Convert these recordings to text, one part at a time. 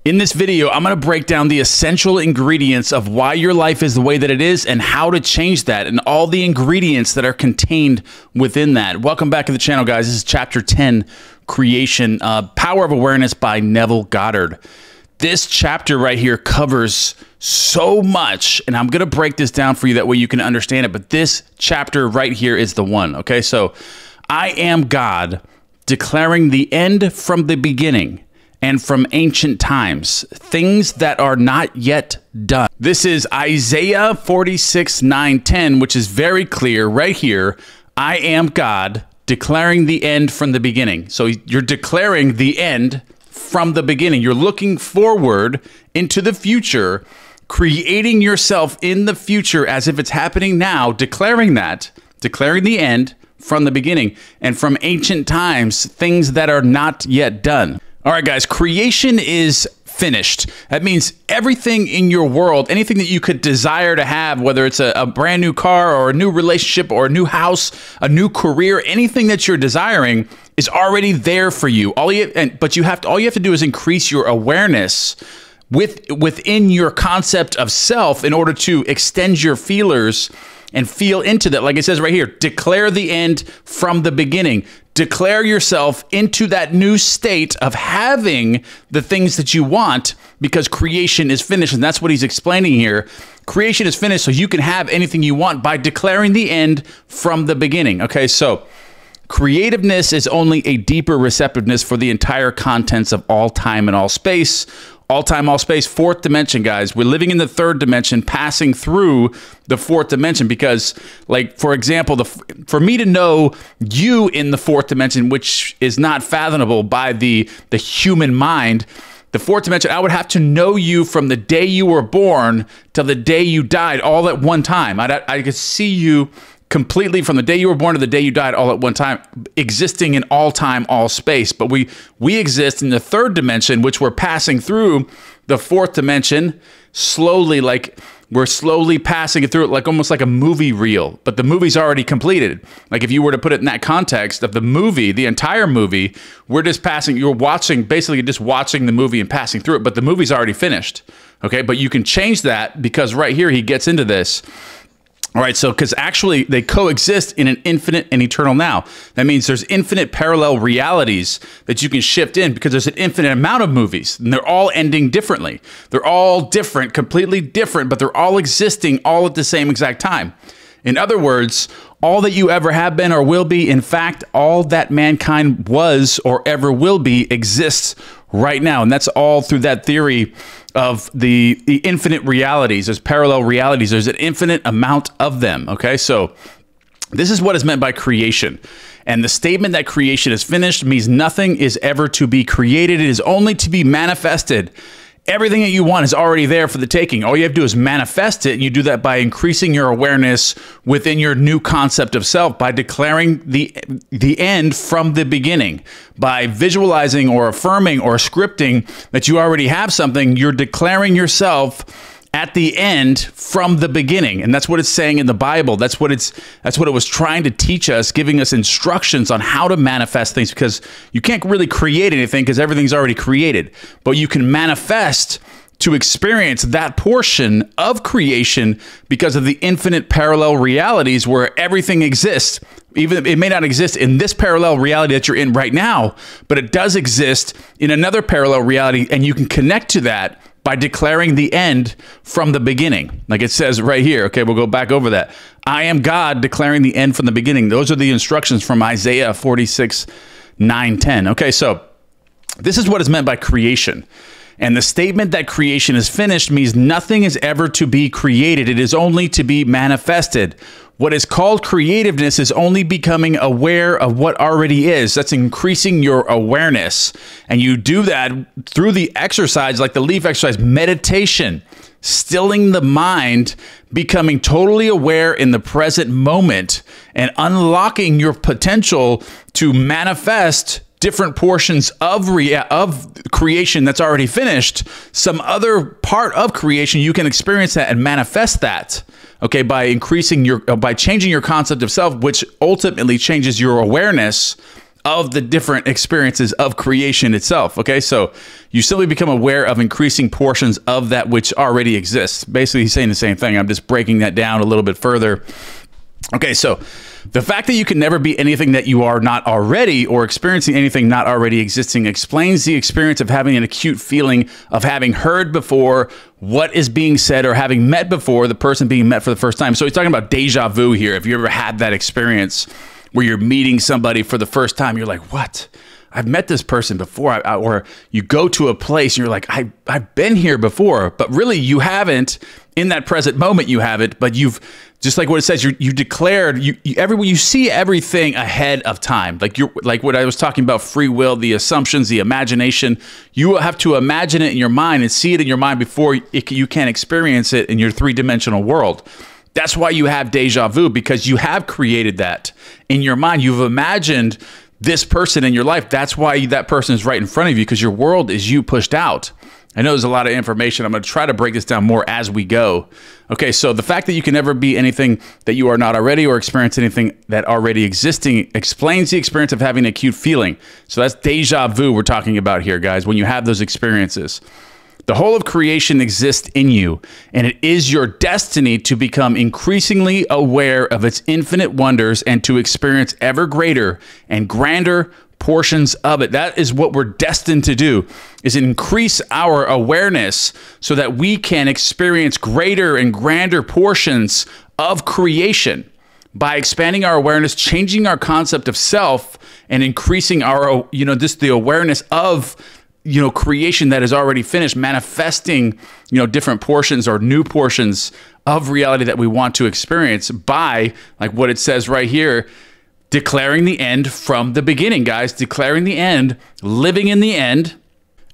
In this video, I'm going to break down the essential ingredients of why your life is the way that it is and how to change that and all the ingredients that are contained within that. Welcome back to the channel, guys. This is Chapter 10, Creation, Power of Awareness by Neville Goddard. This chapter right here covers so much, and I'm going to break this down for you that way you can understand it. But this chapter right here is the one, okay? So, I am God, declaring the end from the beginning and from ancient times, things that are not yet done. This is Isaiah 46, 9, 10, which is very clear right here. I am God, declaring the end from the beginning. So you're declaring the end from the beginning. You're looking forward into the future, creating yourself in the future as if it's happening now, declaring the end from the beginning and from ancient times, things that are not yet done. All right, guys, creation is finished. That means everything in your world, anything that you could desire to have, whether it's a brand new car or a new relationship or a new house, a new career, anything that you're desiring is already there for you. All you have to do is increase your awareness within your concept of self in order to extend your feelers and feel into that. Like it says right here, declare the end from the beginning. Declare yourself into that new state of having the things that you want because creation is finished. And that's what he's explaining here. Creation is finished so you can have anything you want by declaring the end from the beginning. Okay, so creativeness is only a deeper receptiveness for the entire contents of all time and all space. All time, all space, fourth dimension, guys. We're living in the third dimension, passing through the fourth dimension because, like, for example, for me to know you in the fourth dimension, which is not fathomable by the human mind, the fourth dimension, I would have to know you from the day you were born till the day you died all at one time. I could see you completely from the day you were born to the day you died all at one time, existing in all time, all space. But we exist in the third dimension, which we're passing through the fourth dimension slowly, like we're slowly passing it through it, like almost like a movie reel, but the movie's already completed. Like if you were to put it in that context of the movie, the entire movie, we're just passing, you're watching, basically just watching the movie and passing through it, but the movie's already finished. Okay, but you can change that because right here he gets into this. All right, so because actually they coexist in an infinite and eternal now. That means there's infinite parallel realities that you can shift in because there's an infinite amount of movies and they're all ending differently. They're all different, completely different, but they're all existing all at the same exact time. In other words, all that you ever have been or will be, in fact, all that mankind was or ever will be exists right now. And that's all through that theory of the infinite realities. There's parallel realities. There's an infinite amount of them. Okay, so this is what is meant by creation. And the statement that creation is finished means nothing is ever to be created. It is only to be manifested. Everything that you want is already there for the taking. All you have to do is manifest it, and you do that by increasing your awareness within your new concept of self, by declaring the end from the beginning, by visualizing or affirming or scripting that you already have something. You're declaring yourself at the end from the beginning. And that's what it's saying in the Bible. That's what it was trying to teach us, giving us instructions on how to manifest things, because you can't really create anything because everything's already created. But you can manifest to experience that portion of creation because of the infinite parallel realities where everything exists. Even it may not exist in this parallel reality that you're in right now, but it does exist in another parallel reality, and you can connect to that by declaring the end from the beginning. Like it says right here. Okay, we'll go back over that. I am God, declaring the end from the beginning. Those are the instructions from Isaiah 46, 9, 10. Okay, so this is what is meant by creation. And the statement that creation is finished means nothing is ever to be created. It is only to be manifested. What is called creativeness is only becoming aware of what already is. That's increasing your awareness. And you do that through the exercise, like the leaf exercise, meditation, stilling the mind, becoming totally aware in the present moment, and unlocking your potential to manifest different portions of creation that's already finished. Some other part of creation, you can experience that and manifest that. Okay, by changing your concept of self, which ultimately changes your awareness of the different experiences of creation itself. Okay, so you simply become aware of increasing portions of that which already exists. Basically, he's saying the same thing. I'm just breaking that down a little bit further. Okay, so the fact that you can never be anything that you are not already, or experiencing anything not already existing, explains the experience of having an acute feeling of having heard before what is being said, or having met before the person being met for the first time. So he's talking about deja vu here. If you ever had that experience where you're meeting somebody for the first time, you're like, what? I've met this person before. Or you go to a place and you're like, I've been here before, but really you haven't. In that present moment, you haven't, but you've, just like what it says, you declared, you see everything ahead of time. Like what I was talking about, free will, the assumptions, the imagination. You have to imagine it in your mind and see it in your mind before you can experience it in your three-dimensional world. That's why you have deja vu, because you have created that in your mind. You've imagined this person in your life. That's why that person is right in front of you, because your world is you pushed out. I know there's a lot of information. I'm going to try to break this down more as we go. Okay, so the fact that you can never be anything that you are not already, or experience anything that already existing, explains the experience of having an acute feeling. So that's deja vu we're talking about here, guys, when you have those experiences. The whole of creation exists in you, and it is your destiny to become increasingly aware of its infinite wonders and to experience ever greater and grander portions of it. That is what we're destined to do, is increase our awareness so that we can experience greater and grander portions of creation by expanding our awareness, changing our concept of self, and increasing our, the awareness of, creation that is already finished, manifesting, different portions or new portions of reality that we want to experience by, like what it says right here, declaring the end from the beginning, guys. Declaring the end, living in the end,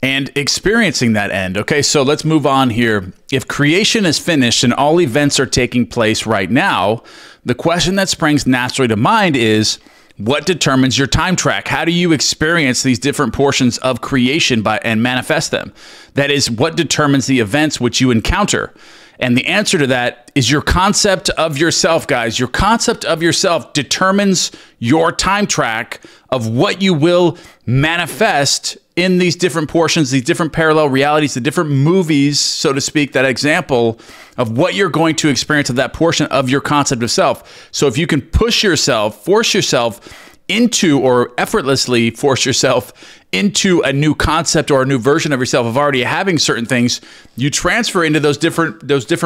and experiencing that end. Okay, so let's move on here. If creation is finished and all events are taking place right now, the question that springs naturally to mind is, what determines your time track? How do you experience these different portions of creation and manifest them? That is, what determines the events which you encounter? And the answer to that is your concept of yourself, guys. Your concept of yourself determines your time track of what you will manifest in these different portions, these different parallel realities, the different movies, so to speak, that example of what you're going to experience of that portion of your concept of self. So if you can push yourself, force yourself into, or effortlessly force yourself into a new concept or a new version of yourself of already having certain things, you transfer into those different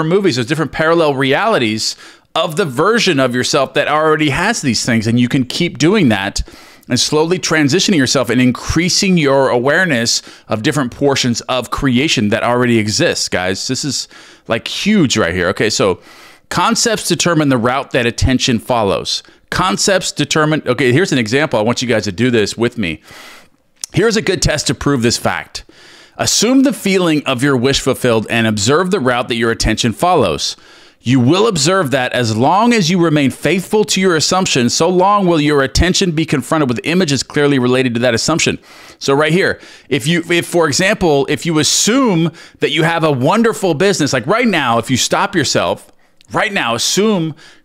movies, those different parallel realities of the version of yourself that already has these things. And you can keep doing that and slowly transitioning yourself and increasing your awareness of different portions of creation that already exists, guys. This is like huge right here. Okay, so concepts determine the route that attention follows. Concepts determine, okay, here's an example. I want you guys to do this with me. Here's a good test to prove this fact. Assume the feeling of your wish fulfilled and observe the route that your attention follows. You will observe that as long as you remain faithful to your assumption, so long will your attention be confronted with images clearly related to that assumption. So right here, if for example, if you assume that you have a wonderful business, like right now, if you stop yourself, right now,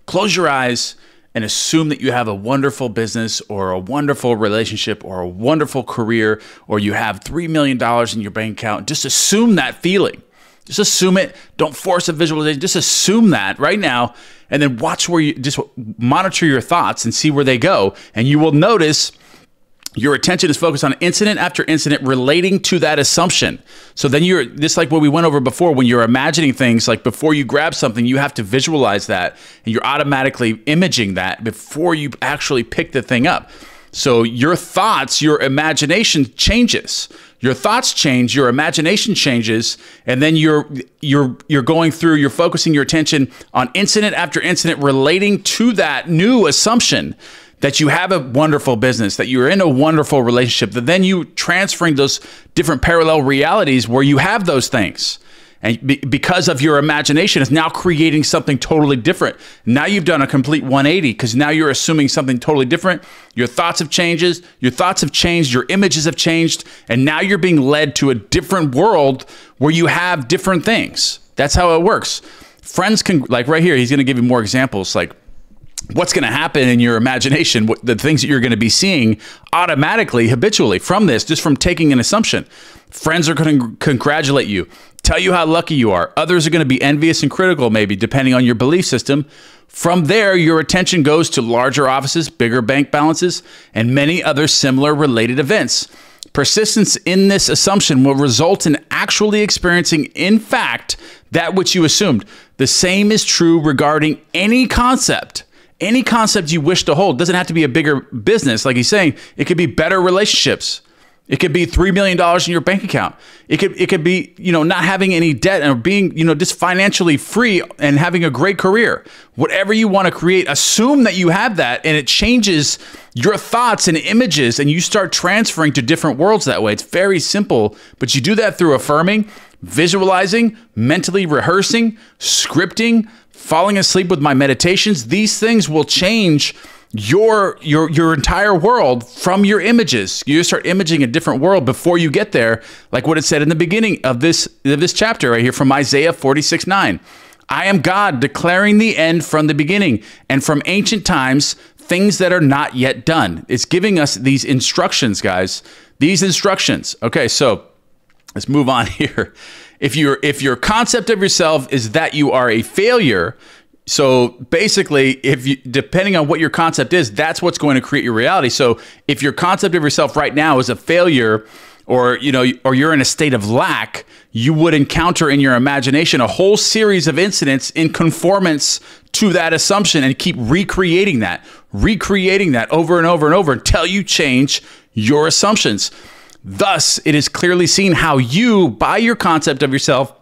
close your eyes and assume that you have a wonderful business or a wonderful relationship or a wonderful career, or you have $3 million in your bank account. Just assume that feeling. Just assume it. Don't force a visualization. Just assume that right now, and then watch where you just monitor your thoughts and see where they go. And you will notice your attention is focused on incident after incident relating to that assumption. So then you're just like what we went over before, when you're imagining things, like before you grab something, you have to visualize that, and you're automatically imaging that before you actually pick the thing up. So your thoughts, your imagination changes. Your thoughts change, your imagination changes, and then you're going through, you're focusing your attention on incident after incident relating to that new assumption that you have a wonderful business, that you're in a wonderful relationship, that then you transferring those different parallel realities where you have those things. And because of your imagination, it's now creating something totally different. Now you've done a complete 180, because now you're assuming something totally different. Your thoughts have changed, your images have changed, and now you're being led to a different world where you have different things. That's how it works. Friends can, like right here, he's going to give you more examples. Like, what's going to happen in your imagination, the things that you're going to be seeing automatically, habitually from this, just from taking an assumption. Friends are going to congratulate you, tell you how lucky you are. Others are going to be envious and critical, maybe, depending on your belief system. From there, your attention goes to larger offices, bigger bank balances, and many other similar related events. Persistence in this assumption will result in actually experiencing, in fact, that which you assumed. The same is true regarding any concept. Any concept you wish to hold. Doesn't have to be a bigger business, like he's saying. It could be better relationships. It could be $3 million in your bank account. It could be, not having any debt and being, just financially free and having a great career. Whatever you want to create, assume that you have that, and it changes your thoughts and images, and you start transferring to different worlds that way. It's very simple, but you do that through affirming, visualizing, mentally rehearsing, scripting, falling asleep with my meditations. These things will change your entire world from your images. You start imaging a different world before you get there, like what it said in the beginning of this chapter right here from Isaiah 46:9. I am God, declaring the end from the beginning, and from ancient times, things that are not yet done. It's giving us these instructions, guys. These instructions. Okay, so let's move on here. If your concept of yourself is that you are a failure, so basically, depending on what your concept is, that's what's going to create your reality. So if your concept of yourself right now is a failure, or you're in a state of lack, you would encounter in your imagination a whole series of incidents in conformance to that assumption, and keep recreating that over and over and over until you change your assumptions. Thus, it is clearly seen how you, by your concept of yourself,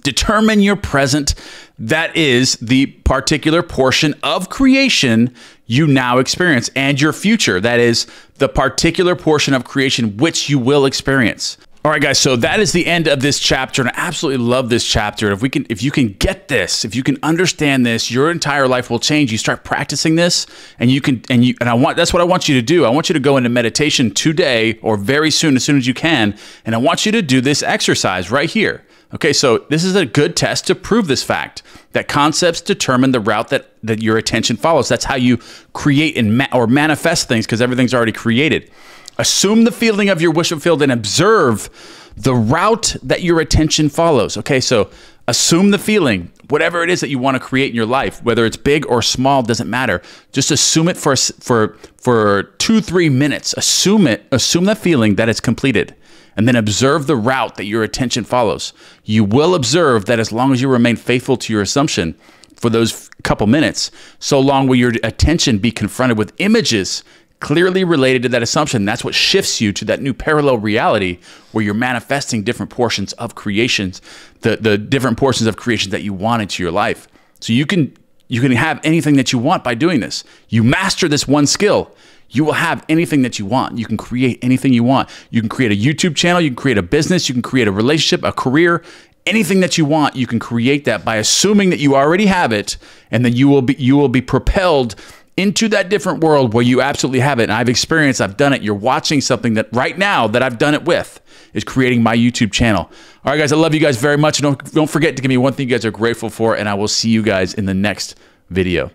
determine your present, that is the particular portion of creation you now experience, and your future, that is the particular portion of creation which you will experience. All right, guys, so that is the end of this chapter, and I absolutely love this chapter. If you can get this, if you can understand this, your entire life will change. You start practicing this, and that's what I want you to do. I want you to go into meditation today, or very soon, as soon as you can, and I want you to do this exercise right here. Okay, so this is a good test to prove this fact, that concepts determine the route that your attention follows. That's how you create or manifest things, because everything's already created. Assume the feeling of your wish fulfilled and observe the route that your attention follows. Okay, so assume the feeling, whatever it is that you want to create in your life, whether it's big or small, doesn't matter. Just assume it for 2-3 minutes. Assume that feeling that it's completed, and then observe the route that your attention follows. You will observe that as long as you remain faithful to your assumption for those couple minutes, so long will your attention be confronted with images clearly related to that assumption. That's what shifts you to that new parallel reality where you're manifesting different portions of creations, the different portions of creation that you want into your life. So you can have anything that you want by doing this. You master this one skill, you will have anything that you want. You can create anything you want. You can create a YouTube channel, you can create a business, you can create a relationship, a career, anything that you want. You can create that by assuming that you already have it, and then you will be propelled into that different world where you absolutely have it. And I've done it. You're watching something that right now that I've done it with is creating my YouTube channel. All right, guys, I love you guys very much. Don't forget to give me one thing you guys are grateful for, and I will see you guys in the next video.